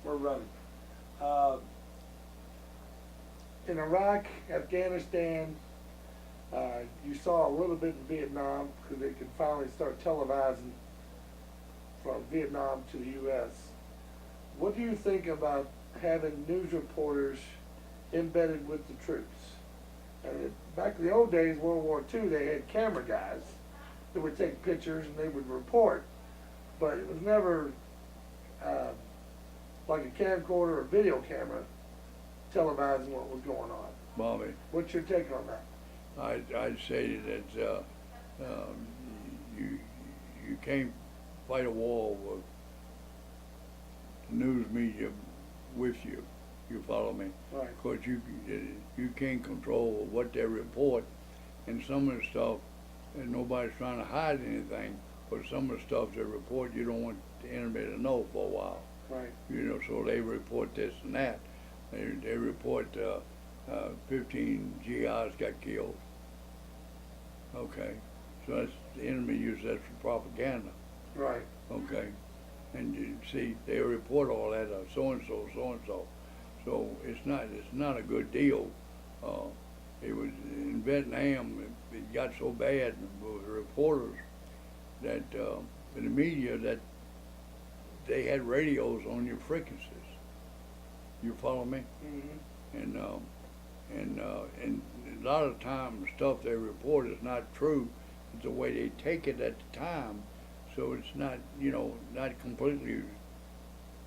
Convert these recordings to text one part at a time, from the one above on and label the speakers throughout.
Speaker 1: We're running. Uh, in Iraq, Afghanistan, you saw a little bit in Vietnam because they could finally start televising from Vietnam to the U.S. What do you think about having news reporters embedded with the troops? And back in the old days, World War II, they had camera guys that would take pictures and they would report, but it was never like a camcorder or video camera televising what was going on.
Speaker 2: Bobby,
Speaker 1: What's your take on that?
Speaker 2: I'd say that you can't fight a war with the news media with you. You follow me?
Speaker 1: Right.
Speaker 2: Because you can't control what they report, and some of the stuff, and nobody's trying to hide anything, but some of the stuff they report you don't want the enemy to know for a while.
Speaker 1: Right.
Speaker 2: You know, so they report this and that. They report 15 GIs got killed. Okay, so that's, the enemy uses that for propaganda.
Speaker 1: Right.
Speaker 2: Okay, and you see, they report all that, so and so, so and so. So it's not a good deal. It was in Vietnam. It got so bad with reporters that in the media that they had radios on your frequencies. You follow me?
Speaker 1: Mm-hmm.
Speaker 2: And a lot of times stuff they report is not true. It's the way they take it at the time. So it's not, not completely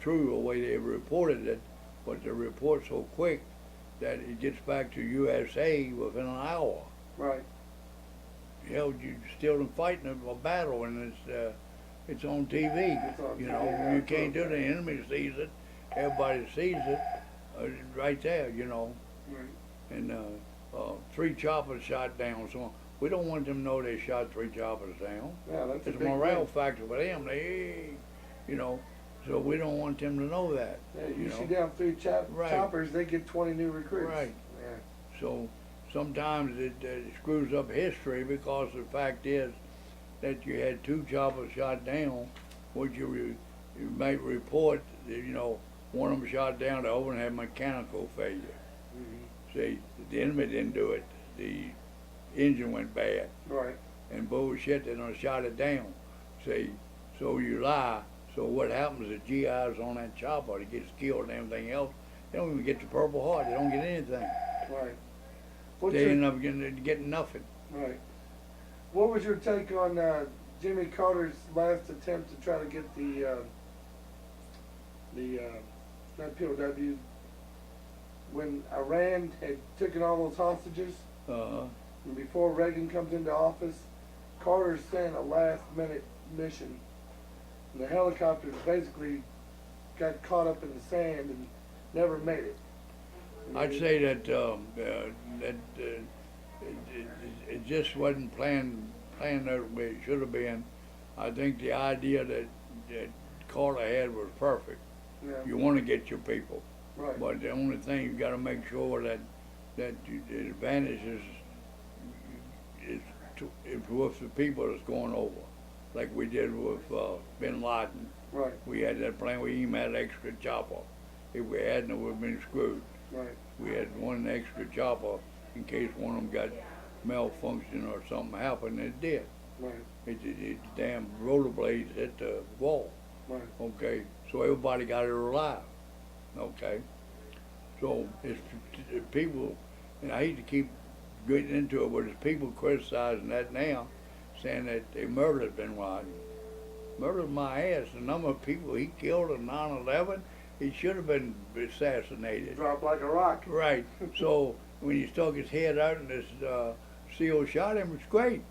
Speaker 2: true the way they reported it, but they report so quick that it gets back to USA within an hour.
Speaker 1: Right.
Speaker 2: Hell, you're still fighting a battle, and it's on TV.
Speaker 1: It's on
Speaker 2: you
Speaker 1: TV,
Speaker 2: know,
Speaker 1: yeah,
Speaker 2: you can't do it. The enemy sees it. Everybody sees it right there.
Speaker 1: Right.
Speaker 2: And 3 choppers shot down. So we don't want them to know they shot 3 choppers down.
Speaker 1: Yeah, that's
Speaker 2: It's
Speaker 1: a
Speaker 2: a
Speaker 1: big
Speaker 2: morale
Speaker 1: thing.
Speaker 2: factor for them. So we don't want them to know that.
Speaker 1: Yeah, you
Speaker 2: you know.
Speaker 1: shoot down 3
Speaker 2: Right.
Speaker 1: choppers, they get 20 new recruits.
Speaker 2: Right.
Speaker 1: Yeah.
Speaker 2: So sometimes it screws up history because the fact is that you had 2 choppers shot down, which you might report that, one of them shot down, the other one had mechanical failure.
Speaker 1: Mm-hmm.
Speaker 2: See, the enemy didn't do it. The engine went bad.
Speaker 1: Right.
Speaker 2: And bullshit, they done shot it down. See, so you lie. So what happens is GIs on that chopper, he gets killed and everything else. They don't even get the Purple Heart. They don't get anything.
Speaker 1: Right.
Speaker 2: They end up getting nothing.
Speaker 1: Right. What was your take on Jimmy Carter's last attempt to try to get not POW, when Iran had taken all those hostages, and before Reagan comes into office, Carter sent a last-minute mission, and the helicopters basically got caught up in the sand and never made it.
Speaker 2: I'd say that it just wasn't planned that way it should have been. I think the idea that Carter had was perfect.
Speaker 1: Yeah.
Speaker 2: You want to get your people,
Speaker 1: Right.
Speaker 2: but the only thing you got to make sure that the advantage is with the people that's going over, like we did with Bin Laden.
Speaker 1: Right.
Speaker 2: We had that plan. We even had an extra chopper. If we hadn't, it would have been screwed.
Speaker 1: Right.
Speaker 2: We had one extra chopper in case one of them got malfunction or something happened. It did.
Speaker 1: Right.
Speaker 2: It damn rollerblades hit the wall.
Speaker 1: Right.
Speaker 2: Okay, so everybody got it alive. Okay, so it's people, and I hate to keep getting into it, but it's people criticizing that now, saying that they murdered Bin Laden. Murdered my ass. The number of people he killed in 9/11, he should have been assassinated.
Speaker 1: Dropped like a rock.
Speaker 2: Right. So when he stuck his head out and this SEAL shot him, it's great.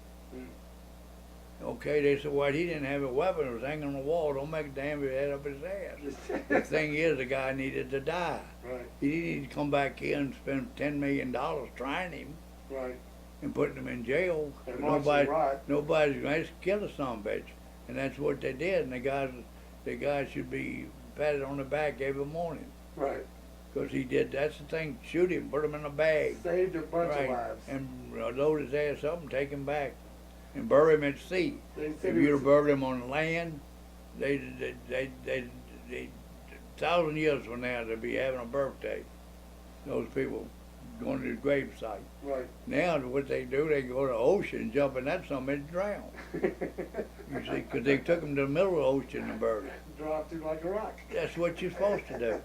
Speaker 2: Okay, they said, well, he didn't have a weapon. It was hanging on the wall. Don't make a damn head up his ass. The thing is, the guy needed to die.
Speaker 1: Right.
Speaker 2: He didn't need to come back here and spend $10 million trying him
Speaker 1: Right.
Speaker 2: and putting him in jail.
Speaker 1: And
Speaker 2: Nobody's going to kill a son of a bitch. And that's what they did. And the guy should be patted on the back every morning.
Speaker 1: Right.
Speaker 2: Because he did, that's the thing, shoot him, put him in a bag.
Speaker 1: Saved a bunch
Speaker 2: Right.
Speaker 1: of lives.
Speaker 2: And load his ass up and take him back. And bury him at sea.
Speaker 1: They
Speaker 2: If
Speaker 1: said
Speaker 2: you'd have buried him on land, they'd 1,000 years from now, they'll be having a birthday. Those people going to the gravesite.
Speaker 1: Right.
Speaker 2: Now, what they do, they go to the ocean, jump in that something, and drown. You see, because they took them to the middle of the ocean and buried them.
Speaker 1: Drop through like a rock.
Speaker 2: That's what you're supposed to do.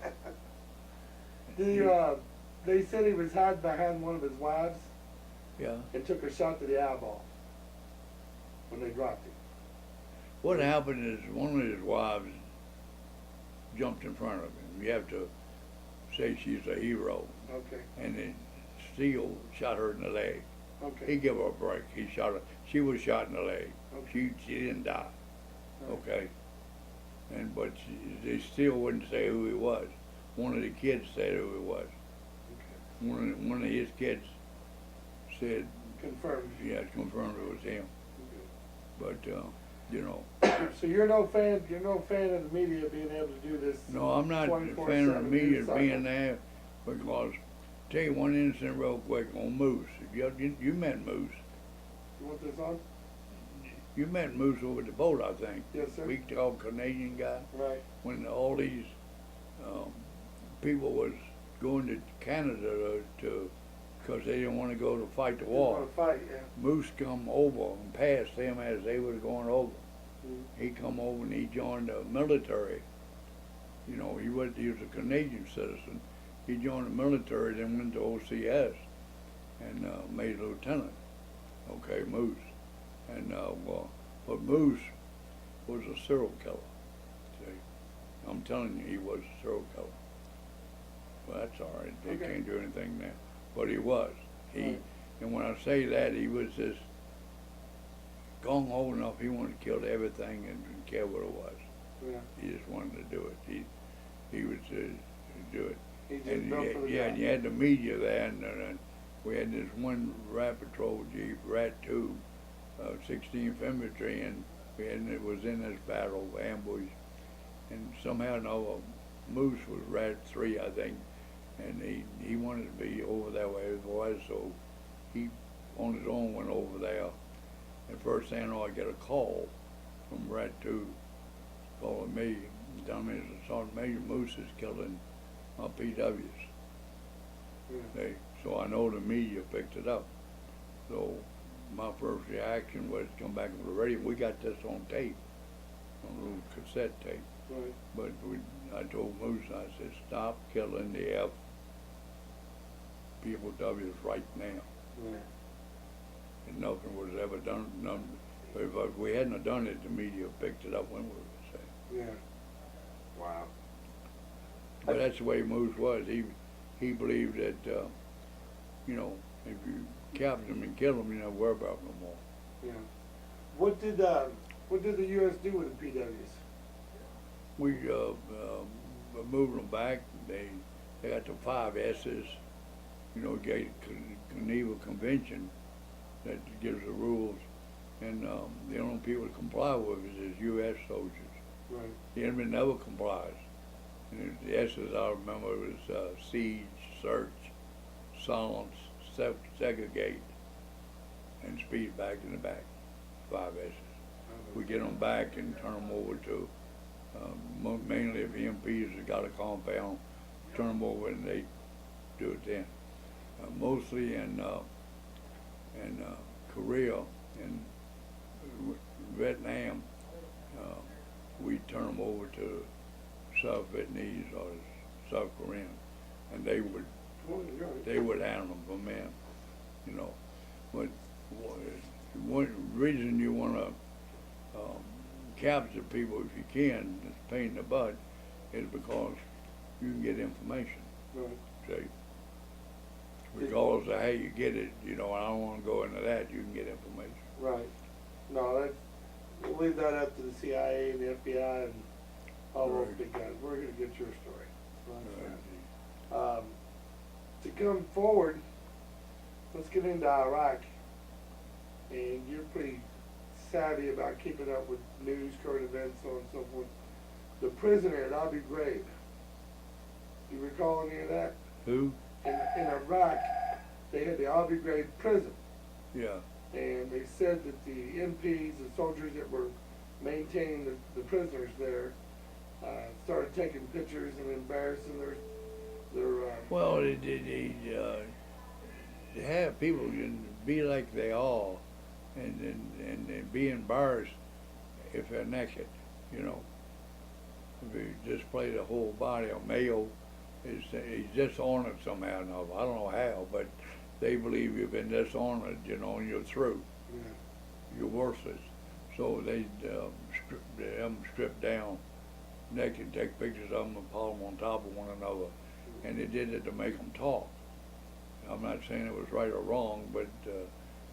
Speaker 1: They said he was hiding behind one of his wives
Speaker 2: Yeah.
Speaker 1: and took a shot to the eyeball when they dropped him.
Speaker 2: What happened is one of his wives jumped in front of him. You have to say she's a hero.
Speaker 1: Okay.
Speaker 2: And then Steele shot her in the leg.
Speaker 1: Okay.
Speaker 2: He gave her a break. He shot her. She was shot in the leg.
Speaker 1: Okay.
Speaker 2: She didn't die.
Speaker 1: Right.
Speaker 2: Okay. But they still wouldn't say who he was. One of the kids said who he was.
Speaker 1: Okay.
Speaker 2: One of his kids said,
Speaker 1: Confirmed.
Speaker 2: yeah, confirmed it was him.
Speaker 1: Okay.
Speaker 2: But you know,
Speaker 1: So you're no fan of the media being able to do this.
Speaker 2: no, I'm not a
Speaker 1: 24/7
Speaker 2: fan of the media
Speaker 1: news cycle.
Speaker 2: being there because. Tell you one incident real quick on Moose. You met Moose.
Speaker 1: You want this on?
Speaker 2: You met Moose over the boat, I think.
Speaker 1: Yes, sir.
Speaker 2: Big tall Canadian guy.
Speaker 1: Right.
Speaker 2: When all these people was going to Canada to because they didn't want to go to fight the
Speaker 1: You
Speaker 2: war.
Speaker 1: want to fight, yeah.
Speaker 2: Moose come over and passed them as they was going over.
Speaker 1: Mhm.
Speaker 2: He come over and he joined the military. You know, he was a Canadian citizen. He joined the military, then went to OCS and made lieutenant. Okay, Moose. And but Moose was a serial killer. See, I'm telling you, he was a serial killer. Well, that's all right. They
Speaker 1: Okay.
Speaker 2: can't do anything now. But he was.
Speaker 1: Right.
Speaker 2: And when I say that, he was just gung ho enough. He wanted to kill everything and didn't care what it was.
Speaker 1: Yeah.
Speaker 2: He just wanted to do it. He was to do it.
Speaker 1: He just
Speaker 2: And
Speaker 1: built for the
Speaker 2: yeah,
Speaker 1: job.
Speaker 2: and you had the media there, and we had this one Rat Patrol Jeep, Rat 2, 16th Infantry, and it was in this battle, ambush, and somehow or another, Moose was Rat 3, I think, and he wanted to be over that way as was, so he on his own went over there. And first thing I know, I get a call from Rat 2 calling me, telling me Sergeant Major Moose is killing PWs.
Speaker 1: Yeah.
Speaker 2: So I know the media picked it up. So my first reaction was to come back on the radio. We got this on tape, on a little cassette tape.
Speaker 1: Right.
Speaker 2: But I told Moose, I said, stop killing the POWs right now.
Speaker 1: Yeah.
Speaker 2: And nothing was ever done. But if we hadn't have done it, the media picked it up when we were saying.
Speaker 1: Yeah. Wow.
Speaker 2: But that's the way Moose was. He believed that, you know, if you capture them and kill them, you don't worry about them no more.
Speaker 1: Yeah. What did the U.S. do with the PWs?
Speaker 2: We moved them back. They got the 5 S's, you know, Geneva Convention that gives the rules, and the only people that comply with it is U.S. soldiers.
Speaker 1: Right.
Speaker 2: The enemy never complies. And the S's I remember was siege, search, silence, segregate, and speed back in the back. 5 S's. We get them back and turn them over to mainly if EMPs have got a compound, turn them over and they do it then. Mostly in Korea and Vietnam, we turn them over to South Vietnamese or South Korean, and they would handle them for men, you know. But one reason you want to capture people if you can, it's a pain in the butt, is because you can get information.
Speaker 1: Right.
Speaker 2: See? Because of how you get it, you know, I don't want to go into that, you can get information.
Speaker 1: Right. No, we'll leave that up to the CIA and the FBI and all those big guys. We're going to get your story. To come forward, let's get into Iraq. And you're pretty savvy about keeping up with news, current events, so on and so forth. The prisoner at Abu Ghraib. You recall any of that?
Speaker 2: Who?
Speaker 1: In Iraq, they had the Abu Ghraib prison.
Speaker 2: Yeah.
Speaker 1: And they said that the MPs, the soldiers that were maintaining the prisoners there, started taking pictures and embarrassing their
Speaker 2: Well, to have people can be like they are, and be embarrassed if they're naked, you know. If you display the whole body, a male is he's dishonored somehow or another. I don't know how, but they believe you've been dishonored, you know, and you're through.
Speaker 1: yeah.
Speaker 2: You're worthless. So they have them stripped down naked, take pictures of them and pile them on top of one another. And they did it to make them talk. I'm not saying it was right or wrong, but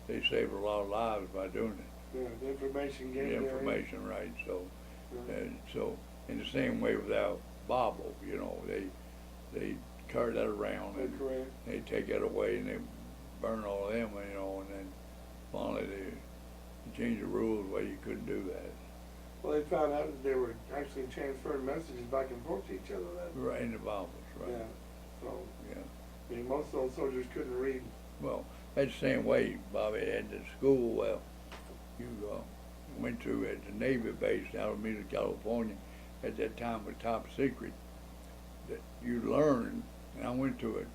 Speaker 2: they saved a lot of lives by doing it.
Speaker 1: Yeah, the information
Speaker 2: The
Speaker 1: gained.
Speaker 2: information, right? So,
Speaker 1: Yeah.
Speaker 2: so in the same way with our Bible, you know, they carry that around and
Speaker 1: Correct.
Speaker 2: they take it away and they burn all of them, you know, and then finally they changed the rules where you couldn't do that.
Speaker 1: Well, they found out that they were actually transferring messages back and forth to each other then.
Speaker 2: Right in the Bibles, right?
Speaker 1: Yeah. So,
Speaker 2: Yeah.
Speaker 1: I mean, most of those soldiers couldn't read.
Speaker 2: Well, that's the same way, Bobby, at the school, well, you went to at the Navy base out of Alameda, California, at that time was top secret, that you learn, and I went to it,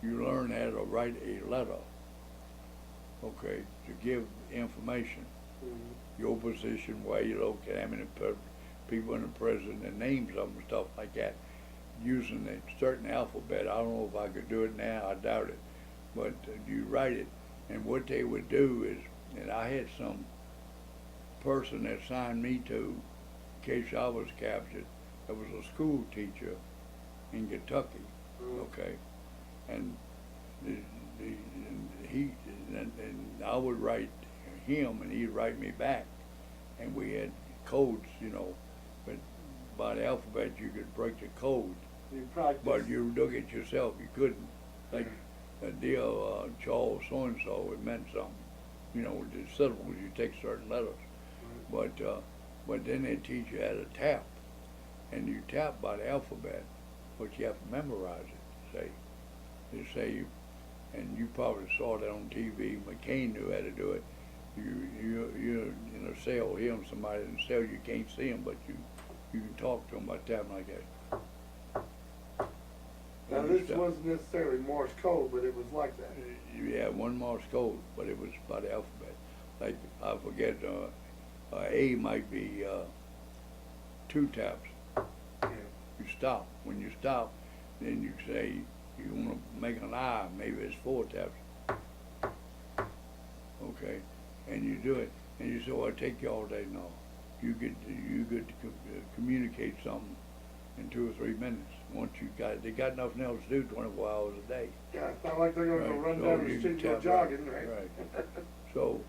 Speaker 2: you learn how to write a letter, okay, to give information, your position, where you locate, how many people in the prison, the names of them, stuff like that, using a certain alphabet. I don't know if I could do it now, I doubt it, but you write it, and what they would do is, and I had some person that signed me to, in case I was captured, that was a school teacher in Kentucky, okay, and and I would write him and he'd write me back, and we had codes, you know, but by the alphabet you could break the code,
Speaker 1: You practice.
Speaker 2: but you look at yourself, you couldn't, like, dear Charles so-and-so, it meant something, you know, the syllables, you take certain letters, but then they teach you how to tap, and you tap by the alphabet, but you have to memorize it, they say, and you probably saw that on TV, McCain knew how to do it. You're in a cell, him, somebody in a cell, you can't see him, but you can talk to him by tapping like that.
Speaker 1: Now, this wasn't necessarily Morse code, but it was like that.
Speaker 2: Yeah, one Morse code, but it was by the alphabet. Like, I forget, A might be 2 taps.
Speaker 1: Yeah.
Speaker 2: You stop. When you stop, then you say you want to make an I, maybe it's 4 taps. Okay, and you do it, and you say, well, it'll take you all day. No, you get to communicate something in 2 or 3 minutes. Once they got nothing else to do 24 hours a day.
Speaker 1: Yeah, it's not like they're going to go run
Speaker 2: So
Speaker 1: down the
Speaker 2: you
Speaker 1: street and
Speaker 2: can
Speaker 1: go
Speaker 2: tap
Speaker 1: jogging, right?
Speaker 2: Right. So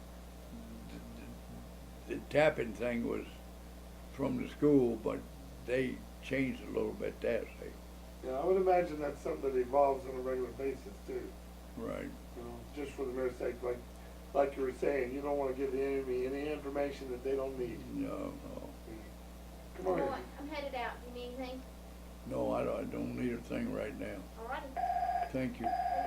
Speaker 2: the tapping thing was from the school, but they changed a little bit there, see.
Speaker 1: Yeah, I would imagine that's something that evolves on a regular basis too.
Speaker 2: Right.
Speaker 1: You know, just for the mere sake, like you were saying, you don't want to give the enemy any information that they don't need.
Speaker 2: No.
Speaker 1: Come on in.
Speaker 3: I'm headed out. Do you need anything?
Speaker 2: No, I don't need a thing right now.
Speaker 3: All righty.
Speaker 2: Thank you.
Speaker 3: You're